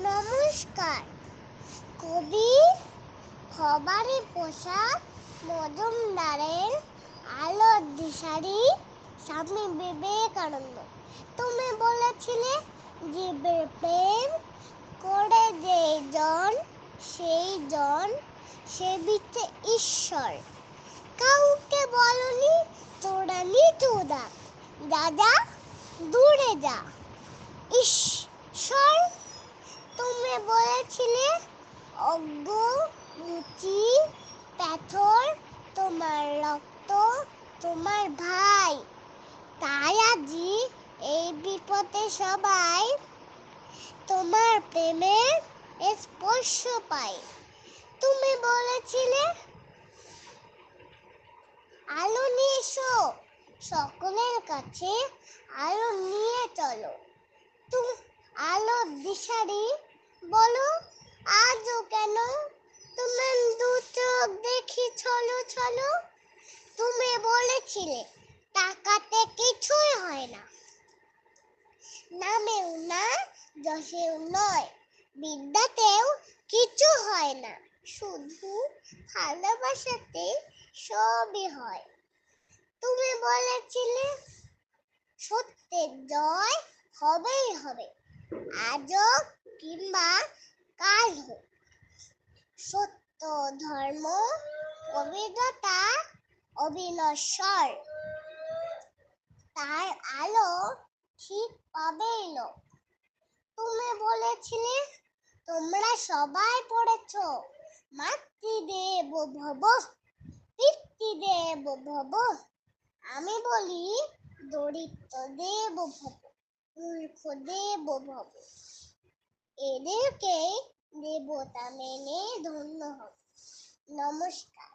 নমস্কার। কবি সবারই পোষা মজুমদারের আলোর দিশারি স্বামী বিবেকানন্দ। তুমি বলেছিলে জীবের প্রেম করে সেই জন সেবিতে ঈশ্বর। কাউকে বলনি তোরা নিচু ডাক, যা দূরে যা ঈশ্বর। তুমি বলেছিলে অজ্ঞ মুচি পাথর তোমার রক্ত তোমার ভাই, তাই আজি এই বিপদে সবাই তোমার প্রেমের স্পর্শ পাই। তুমি বলেছিলে আলো নিয়ে এসো, সকলের কাছে আলো নিয়ে চলো। তুমি আলোর দিশারি বলো আজও কেন তোমার দু চোখ দেখি ছলো ছলো। তুমি বলেছিলে টাকাতে কিছুই হয় না, নামেও না যশেও নয়, বিদ্যাতেও কিছু হয় না, শুধু ভালোবাসাতে সবই হয়। তুমি বলেছিলে সত্যের জয় হবেই হবে, আজও কিংবা কাল হোক। সত্য ধর্ম পবিত্রতা অবিনশ্বর, তার আলো ঠিক পাবেই লোক। তুমি বলেছিলে তোমরা সবাই পড়েছো মাতৃদেব ভব পিতৃদেব ভব, আমি বলি দরিদ্র দেব ভব মূর্খ দেব ভব। এদেরকে দেবতা মেনে ধন্য হব। নমস্কার।